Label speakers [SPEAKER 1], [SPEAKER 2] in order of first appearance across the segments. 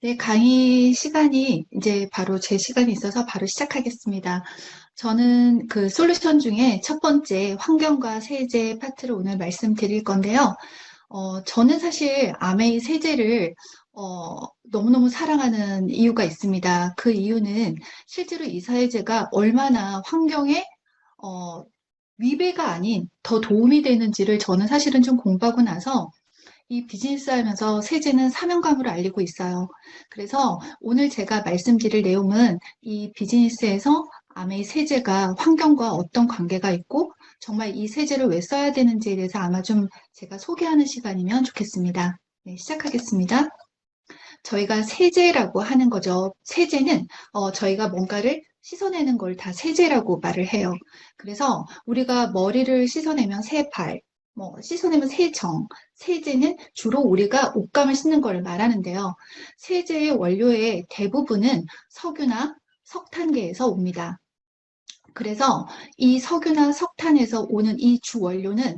[SPEAKER 1] 네, 강의 시간이 이제 바로 제 시간이 있어서 바로 시작하겠습니다. 저는 그 솔루션 중에 첫 번째 환경과 세제 파트를 오늘 말씀드릴 건데요. 저는 사실 아메이 세제를 너무너무 사랑하는 이유가 있습니다. 그 이유는 실제로 이 세제가 얼마나 환경에 어, 위배가 아닌 더 도움이 되는지를 저는 사실은 좀 공부하고 나서 이 비즈니스 하면서 세제는 사명감으로 알리고 있어요. 그래서 오늘 제가 말씀드릴 내용은 이 비즈니스에서 아메이 세제가 환경과 어떤 관계가 있고 정말 이 세제를 왜 써야 되는지에 대해서 아마 좀 제가 소개하는 시간이면 좋겠습니다. 네, 시작하겠습니다. 저희가 세제라고 하는 거죠. 세제는 저희가 뭔가를 씻어내는 걸 다 세제라고 말을 해요. 그래서 우리가 머리를 씻어내면 세발, 뭐 씻어내면 세정, 세제는 주로 우리가 옷감을 씻는 걸 말하는데요. 세제의 원료의 대부분은 석유나 석탄계에서 옵니다. 그래서 이 석유나 석탄에서 오는 이 주 원료는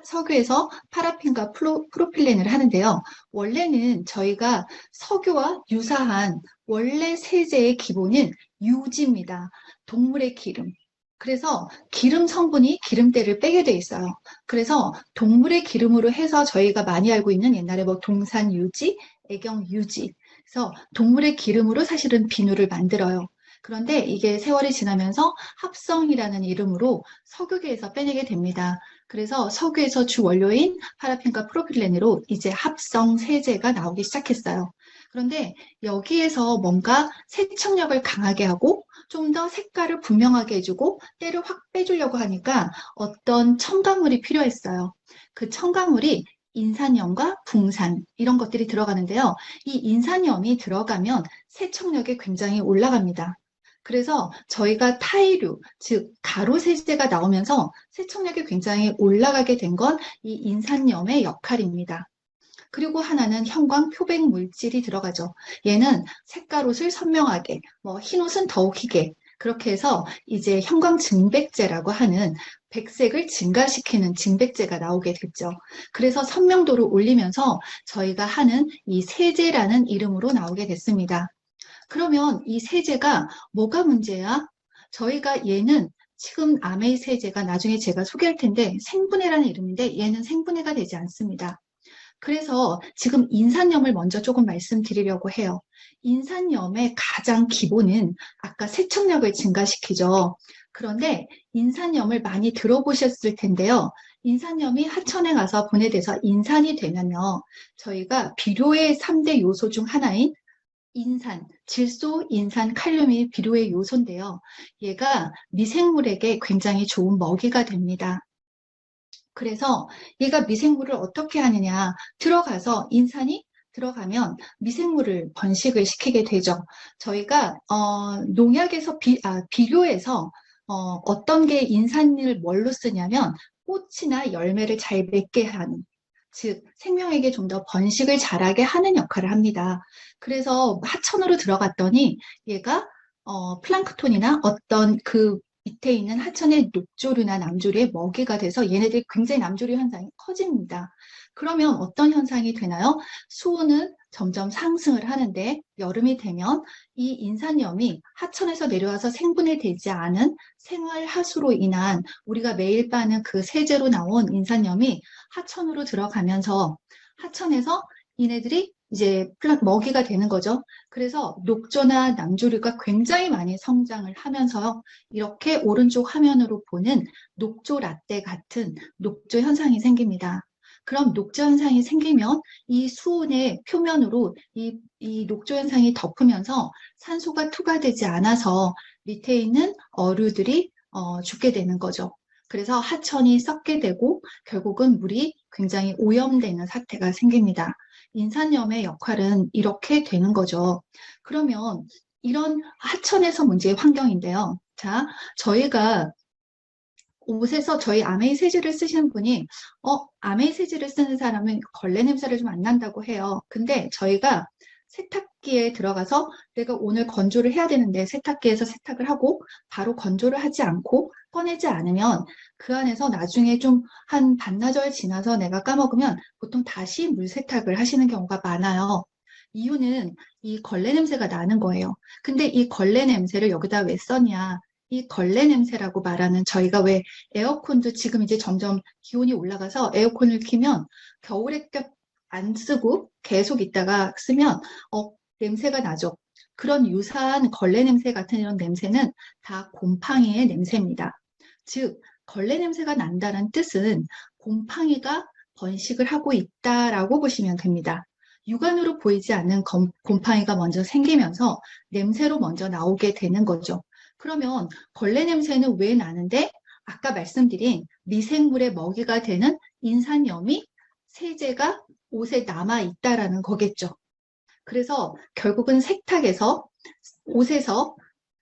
[SPEAKER 1] 석유에서 파라핀과 프로필렌을 하는데요. 원래는 저희가 석유와 유사한 원래 세제의 기본은 유지입니다. 동물의 기름. 그래서 기름 성분이 기름때를 빼게 돼 있어요. 그래서 동물의 기름으로 해서 저희가 많이 알고 있는 옛날에 뭐 동산 유지, 애경 유지. 그래서 동물의 기름으로 사실은 비누를 만들어요. 그런데 이게 세월이 지나면서 합성이라는 이름으로 석유계에서 빼내게 됩니다. 그래서 석유에서 주 원료인 파라핀과 프로필렌으로 이제 합성 세제가 나오기 시작했어요. 그런데 여기에서 뭔가 세척력을 강하게 하고 좀 더 색깔을 분명하게 해주고 때를 확 빼주려고 하니까 어떤 첨가물이 필요했어요. 그 첨가물이 인산염과 붕산 이런 것들이 들어가는데요. 이 인산염이 들어가면 세척력이 굉장히 올라갑니다. 그래서 저희가 타이류, 즉 가루 세제가 나오면서 세척력이 굉장히 올라가게 된 건 이 인산염의 역할입니다. 그리고 하나는 형광 표백 물질이 들어가죠. 얘는 색깔옷을 선명하게, 뭐 흰옷은 더욱 희게 그렇게 해서 이제 형광 증백제라고 하는 백색을 증가시키는 증백제가 나오게 됐죠. 그래서 선명도를 올리면서 저희가 하는 이 세제라는 이름으로 나오게 됐습니다. 그러면 이 세제가 뭐가 문제야? 저희가 얘는 지금 아메이 세제가 나중에 제가 소개할 텐데 생분해라는 이름인데 얘는 생분해가 되지 않습니다. 그래서 지금 인산염을 먼저 조금 말씀드리려고 해요. 인산염의 가장 기본은 아까 세척력을 증가시키죠. 그런데 인산염을 많이 들어보셨을 텐데요. 인산염이 하천에 가서 분해돼서 인산이 되면요. 저희가 비료의 3대 요소 중 하나인 인산, 질소, 인산, 칼륨이 비료의 요소인데요. 얘가 미생물에게 굉장히 좋은 먹이가 됩니다. 그래서 얘가 미생물을 어떻게 하느냐. 들어가서 인산이 들어가면 미생물을 번식을 시키게 되죠. 저희가 농약에서 비료에서 어떤 게 인산을 뭘로 쓰냐면 꽃이나 열매를 잘 맺게 하는 즉 생명에게 좀 더 번식을 잘하게 하는 역할을 합니다. 그래서 하천으로 들어갔더니 얘가 플랑크톤이나 어떤 그 밑에 있는 하천의 녹조류나 남조류의 먹이가 돼서 얘네들이 굉장히 남조류 현상이 커집니다. 그러면 어떤 현상이 되나요? 수온은 점점 상승을 하는데 여름이 되면 이 인산염이 하천에서 내려와서 생분해되지 않은 생활하수로 인한 우리가 매일 빠는 그 세제로 나온 인산염이 하천으로 들어가면서 하천에서 얘네들이 이제 먹이가 되는 거죠. 그래서 녹조나 남조류가 굉장히 많이 성장을 하면서 이렇게 오른쪽 화면으로 보는 녹조 라떼 같은 녹조 현상이 생깁니다. 그럼 녹조 현상이 생기면 이 수온의 표면으로 이 녹조 현상이 덮으면서 산소가 투과되지 않아서 밑에 있는 어류들이 죽게 되는 거죠. 그래서 하천이 썩게 되고 결국은 물이 굉장히 오염되는 사태가 생깁니다. 인산염의 역할은 이렇게 되는 거죠. 그러면 이런 하천에서 문제의 환경인데요. 자, 저희가 옷에서 저희 아메이 세제를 쓰시는 분이 아메이 세제를 쓰는 사람은 걸레 냄새를 좀 안 난다고 해요. 근데 저희가 세탁기에 들어가서 내가 오늘 건조를 해야 되는데 세탁기에서 세탁을 하고 바로 건조를 하지 않고 꺼내지 않으면 그 안에서 나중에 좀 한 반나절 지나서 내가 까먹으면 보통 다시 물 세탁을 하시는 경우가 많아요. 이유는 이 걸레 냄새가 나는 거예요. 근데 이 걸레 냄새를 여기다 왜 썼냐? 이 걸레 냄새라고 말하는 저희가 왜 에어컨도 지금 이제 점점 기온이 올라가서 에어컨을 켜면 겨울에 안 쓰고 계속 있다가 쓰면 냄새가 나죠. 그런 유사한 걸레 냄새 같은 이런 냄새는 다 곰팡이의 냄새입니다. 즉, 걸레 냄새가 난다는 뜻은 곰팡이가 번식을 하고 있다라고 보시면 됩니다. 육안으로 보이지 않는 곰팡이가 먼저 생기면서 냄새로 먼저 나오게 되는 거죠. 그러면 걸레 냄새는 왜 나는데 아까 말씀드린 미생물의 먹이가 되는 인산염이 세제가 옷에 남아 있다라는 거겠죠. 그래서 결국은 세탁에서 옷에서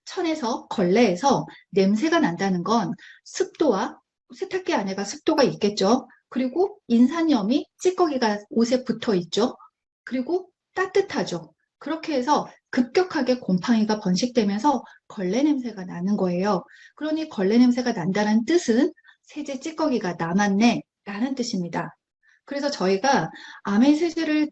[SPEAKER 1] 천에서 걸레에서 냄새가 난다는 건 습도와 세탁기 안에가 습도가 있겠죠. 그리고 인산염이 찌꺼기가 옷에 붙어 있죠. 그리고 따뜻하죠. 그렇게 해서 급격하게 곰팡이가 번식되면서 걸레 냄새가 나는 거예요. 그러니 걸레 냄새가 난다는 뜻은 세제 찌꺼기가 남았네 라는 뜻입니다. 그래서 저희가 아메이 세제를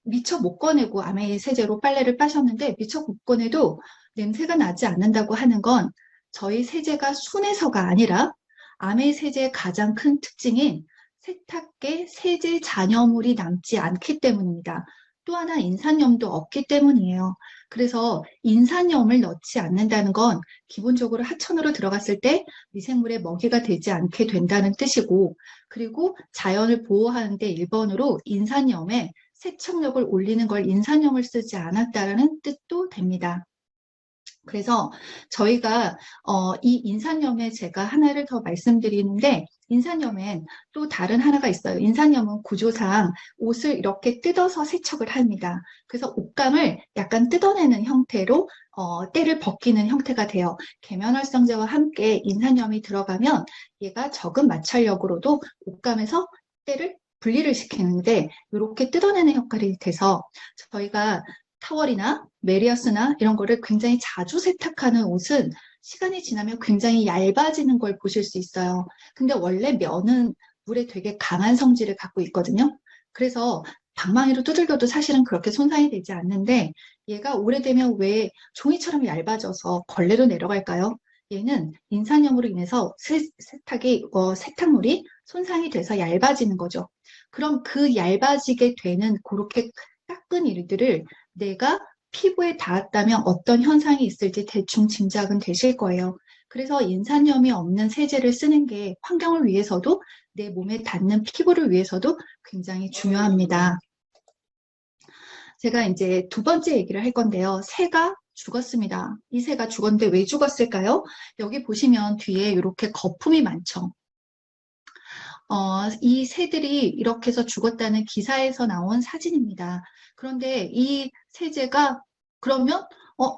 [SPEAKER 1] 미처 못 꺼내고 아메이 세제로 빨래를 빠셨는데 미처 못 꺼내도 냄새가 나지 않는다고 하는 건 저희 세제가 순해서가 아니라 아메이 세제의 가장 큰 특징인 세탁기에 세제 잔여물이 남지 않기 때문입니다. 또 하나 인산염도 없기 때문이에요. 그래서 인산염을 넣지 않는다는 건 기본적으로 하천으로 들어갔을 때 미생물의 먹이가 되지 않게 된다는 뜻이고, 그리고 자연을 보호하는 데 1번으로 인산염에 세척력을 올리는 걸 인산염을 쓰지 않았다라는 뜻도 됩니다. 그래서 저희가 이 인산염에 제가 하나를 더 말씀드리는데, 인산염엔 또 다른 하나가 있어요. 인산염은 구조상 옷을 이렇게 뜯어서 세척을 합니다. 그래서 옷감을 약간 뜯어내는 형태로 때를 벗기는 형태가 돼요. 계면활성제와 함께 인산염이 들어가면 얘가 적은 마찰력으로도 옷감에서 때를 분리를 시키는데 이렇게 뜯어내는 역할이 돼서 저희가 타월이나 메리어스나 이런 거를 굉장히 자주 세탁하는 옷은 시간이 지나면 굉장히 얇아지는 걸 보실 수 있어요. 근데 원래 면은 물에 되게 강한 성질을 갖고 있거든요. 그래서 방망이로 두들겨도 사실은 그렇게 손상이 되지 않는데 얘가 오래되면 왜 종이처럼 얇아져서 걸레로 내려갈까요? 얘는 인산염으로 인해서 세탁물이 손상이 돼서 얇아지는 거죠. 그럼 그 얇아지게 되는 그렇게 깎은 일들을 내가 피부에 닿았다면 어떤 현상이 있을지 대충 짐작은 되실 거예요. 그래서 인산염이 없는 세제를 쓰는 게 환경을 위해서도 내 몸에 닿는 피부를 위해서도 굉장히 중요합니다. 제가 이제 두 번째 얘기를 할 건데요. 새가 죽었습니다. 이 새가 죽었는데 왜 죽었을까요? 여기 보시면 뒤에 이렇게 거품이 많죠. 이 새들이 이렇게 해서 죽었다는 기사에서 나온 사진입니다. 그런데 이 세제가 그러면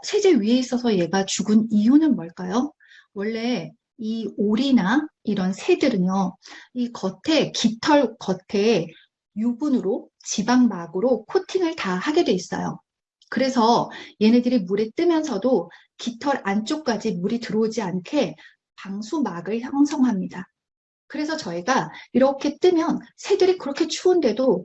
[SPEAKER 1] 세제 위에 있어서 얘가 죽은 이유는 뭘까요? 원래 이 오리나 이런 새들은요, 이 깃털 겉에 유분으로 지방막으로 코팅을 다 하게 돼 있어요. 그래서 얘네들이 물에 뜨면서도 깃털 안쪽까지 물이 들어오지 않게 방수막을 형성합니다. 그래서 저희가 이렇게 뜨면 새들이 그렇게 추운데도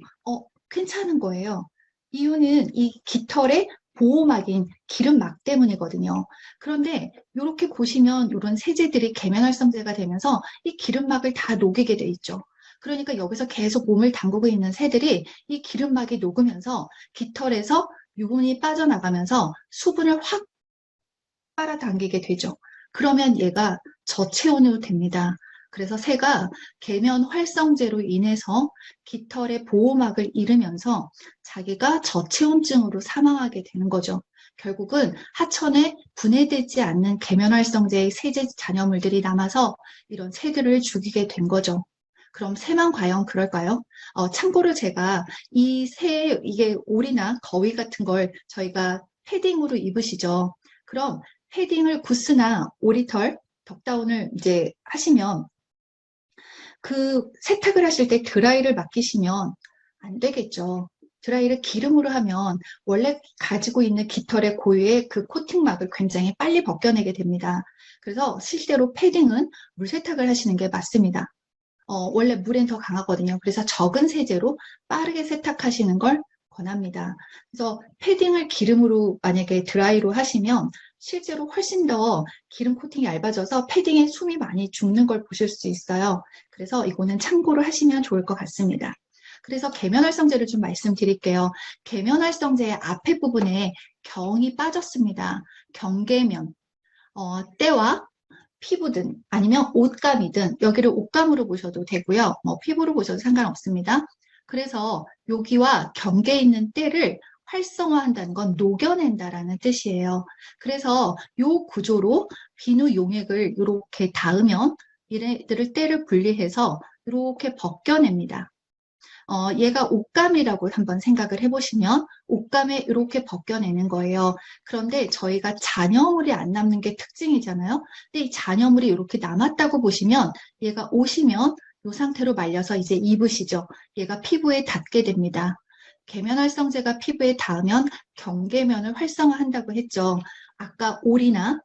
[SPEAKER 1] 괜찮은 거예요. 이유는 이 깃털의 보호막인 기름막 때문이거든요. 그런데 이렇게 보시면 이런 세제들이 계면활성제가 되면서 이 기름막을 다 녹이게 돼 있죠. 그러니까 여기서 계속 몸을 담그고 있는 새들이 이 기름막이 녹으면서 깃털에서 유분이 빠져나가면서 수분을 확 빨아당기게 되죠. 그러면 얘가 저체온으로 됩니다. 그래서 새가 계면 활성제로 인해서 깃털의 보호막을 잃으면서 자기가 저체온증으로 사망하게 되는 거죠. 결국은 하천에 분해되지 않는 계면 활성제의 세제 잔여물들이 남아서 이런 새들을 죽이게 된 거죠. 그럼 새만 과연 그럴까요? 참고로 제가 이게 오리나 거위 같은 걸 저희가 패딩으로 입으시죠. 그럼 패딩을 구스나 오리털, 덕다운을 이제 하시면 그 세탁을 하실 때 드라이를 맡기시면 안 되겠죠. 드라이를 기름으로 하면 원래 가지고 있는 깃털의 고유의 그 코팅막을 굉장히 빨리 벗겨내게 됩니다. 그래서 실제로 패딩은 물 세탁을 하시는 게 맞습니다. 원래 물엔 더 강하거든요. 그래서 적은 세제로 빠르게 세탁하시는 걸 권합니다. 그래서 패딩을 기름으로 만약에 드라이로 하시면 실제로 훨씬 더 기름 코팅이 얇아져서 패딩에 숨이 많이 죽는 걸 보실 수 있어요. 그래서 이거는 참고를 하시면 좋을 것 같습니다. 그래서 계면활성제를 좀 말씀드릴게요. 계면활성제의 앞에 부분에 경이 빠졌습니다. 경계면, 때와 피부든 아니면 옷감이든 여기를 옷감으로 보셔도 되고요. 피부로 보셔도 상관없습니다. 그래서 여기와 경계에 있는 때를 활성화한다는 건 녹여낸다라는 뜻이에요. 그래서 이 구조로 비누 용액을 이렇게 닿으면 얘네들을 때를 분리해서 이렇게 벗겨냅니다. 얘가 옷감이라고 한번 생각을 해보시면 옷감에 이렇게 벗겨내는 거예요. 그런데 저희가 잔여물이 안 남는 게 특징이잖아요. 근데 이 잔여물이 이렇게 남았다고 보시면 얘가 옷이면 이 상태로 말려서 이제 입으시죠. 얘가 피부에 닿게 됩니다. 계면활성제가 피부에 닿으면 경계면을 활성화한다고 했죠. 아까 오리나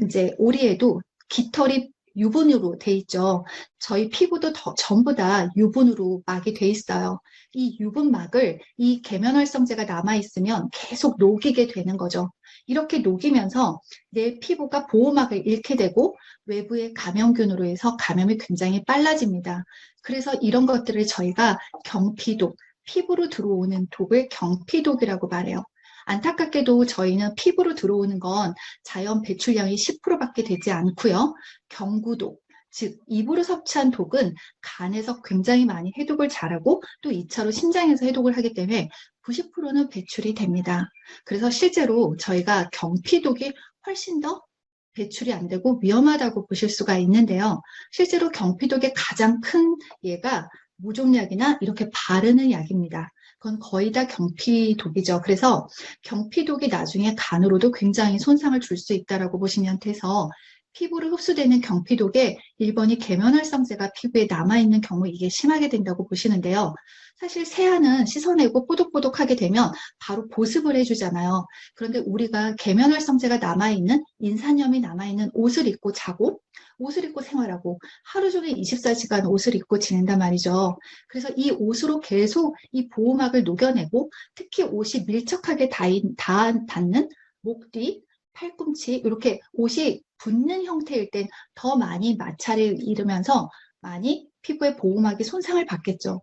[SPEAKER 1] 이제 오리에도 깃털이 유분으로 돼 있죠. 저희 피부도 전부 다 유분으로 막이 돼 있어요. 이 유분막을 이 계면활성제가 남아있으면 계속 녹이게 되는 거죠. 이렇게 녹이면서 내 피부가 보호막을 잃게 되고 외부의 감염균으로 해서 감염이 굉장히 빨라집니다. 그래서 이런 것들을 저희가 경피독, 피부로 들어오는 독을 경피독이라고 말해요. 안타깝게도 저희는 피부로 들어오는 건 자연 배출량이 10%밖에 되지 않고요. 경구독, 즉 입으로 섭취한 독은 간에서 굉장히 많이 해독을 잘하고 또 2차로 심장에서 해독을 하기 때문에 90%는 배출이 됩니다. 그래서 실제로 저희가 경피독이 훨씬 더 배출이 안 되고 위험하다고 보실 수가 있는데요. 실제로 경피독의 가장 큰 예가 무좀약이나 이렇게 바르는 약입니다. 그건 거의 다 경피독이죠. 그래서 경피독이 나중에 간으로도 굉장히 손상을 줄 수 있다고 보시면 돼서 피부로 흡수되는 경피독에 1번이 계면활성제가 피부에 남아있는 경우 이게 심하게 된다고 보시는데요. 사실 세안은 씻어내고 뽀독뽀독하게 되면 바로 보습을 해주잖아요. 그런데 우리가 계면활성제가 남아있는 인산염이 남아있는 옷을 입고 자고 옷을 입고 생활하고 하루 종일 24시간 옷을 입고 지낸단 말이죠. 그래서 이 옷으로 계속 이 보호막을 녹여내고 특히 옷이 밀접하게 닿는 목 뒤, 팔꿈치 이렇게 옷이 붙는 형태일 땐 더 많이 마찰을 이루면서 많이 피부의 보호막이 손상을 받겠죠.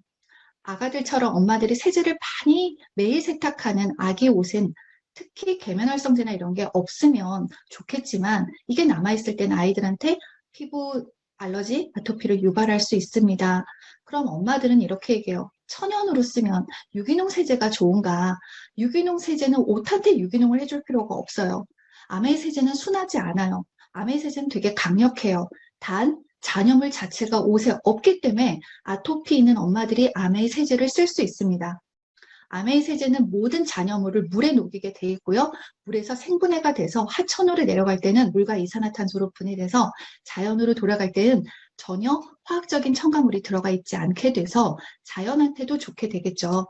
[SPEAKER 1] 아가들처럼 엄마들이 세제를 많이 매일 세탁하는 아기 옷은 특히 계면활성제나 이런 게 없으면 좋겠지만 이게 남아있을 땐 아이들한테 피부 알러지, 아토피를 유발할 수 있습니다. 그럼 엄마들은 이렇게 얘기해요. 천연으로 쓰면 유기농 세제가 좋은가? 유기농 세제는 옷한테 유기농을 해줄 필요가 없어요. 아메이 세제는 순하지 않아요. 아메이 세제는 되게 강력해요. 단 잔여물 자체가 옷에 없기 때문에 아토피 있는 엄마들이 아메이 세제를 쓸 수 있습니다. 아메이 세제는 모든 잔여물을 물에 녹이게 돼 있고요. 물에서 생분해가 돼서 하천으로 내려갈 때는 물과 이산화탄소로 분해돼서 자연으로 돌아갈 때는 전혀 화학적인 첨가물이 들어가 있지 않게 돼서 자연한테도 좋게 되겠죠.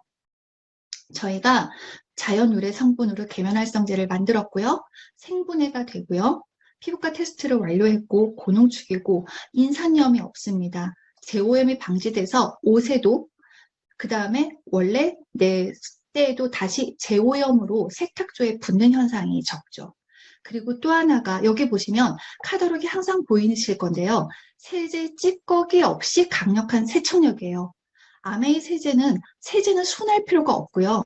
[SPEAKER 1] 저희가 자연 유래 성분으로 계면활성제를 만들었고요. 생분해가 되고요. 피부과 테스트를 완료했고 고농축이고 인산염이 없습니다. 제오염이 방지돼서 옷에도 그 다음에 원래 내 때에도 다시 제오염으로 세탁조에 붙는 현상이 적죠. 그리고 또 하나가 여기 보시면 카talog이 항상 보이실 건데요. 세제 찌꺼기 없이 강력한 세척력이에요. 아메이 세제는 순할 필요가 없고요.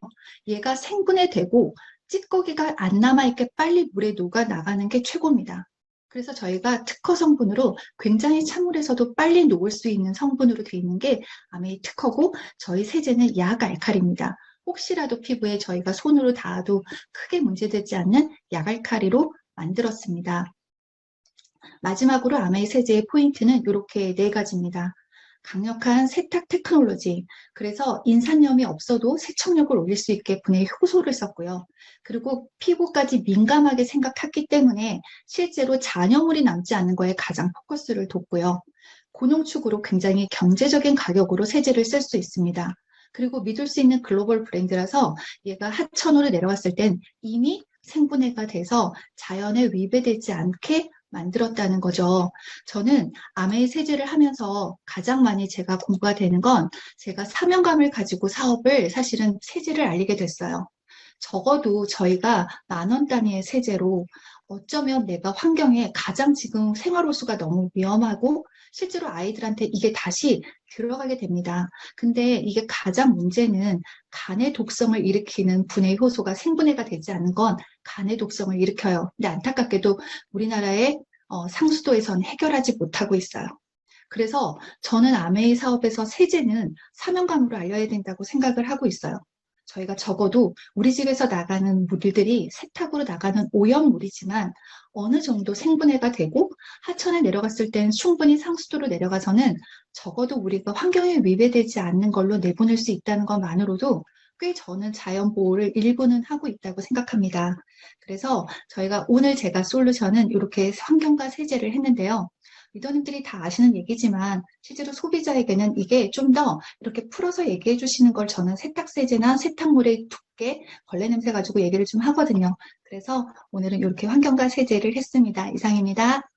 [SPEAKER 1] 얘가 생분해되고 찌꺼기가 안 남아있게 빨리 물에 녹아 나가는 게 최고입니다. 그래서 저희가 특허 성분으로 굉장히 찬물에서도 빨리 녹을 수 있는 성분으로 되어 있는 게 아메이 특허고 저희 세제는 약알칼리입니다. 혹시라도 피부에 저희가 손으로 닿아도 크게 문제되지 않는 약알칼리로 만들었습니다. 마지막으로 아메이 세제의 포인트는 이렇게 4가지입니다. 강력한 세탁 테크놀로지, 그래서 인산염이 없어도 세척력을 올릴 수 있게 분해 효소를 썼고요. 그리고 피부까지 민감하게 생각했기 때문에 실제로 잔여물이 남지 않는 거에 가장 포커스를 뒀고요. 고농축으로 굉장히 경제적인 가격으로 세제를 쓸 수 있습니다. 그리고 믿을 수 있는 글로벌 브랜드라서 얘가 하천으로 내려왔을 땐 이미 생분해가 돼서 자연에 위배되지 않게 만들었다는 거죠. 저는 아메이 세제를 하면서 가장 많이 제가 공부가 되는 건 제가 사명감을 가지고 사업을 사실은 세제를 알리게 됐어요. 적어도 저희가 10,000원 단위의 세제로 어쩌면 내가 환경에 가장 지금 생활호수가 너무 위험하고 실제로 아이들한테 이게 다시 들어가게 됩니다. 근데 이게 가장 문제는 간의 독성을 일으키는 분해 효소가 생분해가 되지 않는 건 간의 독성을 일으켜요. 근데 안타깝게도 우리나라의 상수도에선 해결하지 못하고 있어요. 그래서 저는 아메이 사업에서 세제는 사명감으로 알려야 된다고 생각을 하고 있어요. 저희가 적어도 우리 집에서 나가는 물들이 세탁으로 나가는 오염물이지만 어느 정도 생분해가 되고 하천에 내려갔을 땐 충분히 상수도로 내려가서는 적어도 우리가 환경에 위배되지 않는 걸로 내보낼 수 있다는 것만으로도 꽤 저는 자연 보호를 일부는 하고 있다고 생각합니다. 그래서 저희가 오늘 제가 솔루션은 이렇게 환경과 세제를 했는데요. 리더님들이 다 아시는 얘기지만 실제로 소비자에게는 이게 좀 더 이렇게 풀어서 얘기해 주시는 걸 저는 세탁세제나 세탁물의 두께, 걸레 냄새 가지고 얘기를 좀 하거든요. 그래서 오늘은 이렇게 환경과 세제를 했습니다. 이상입니다.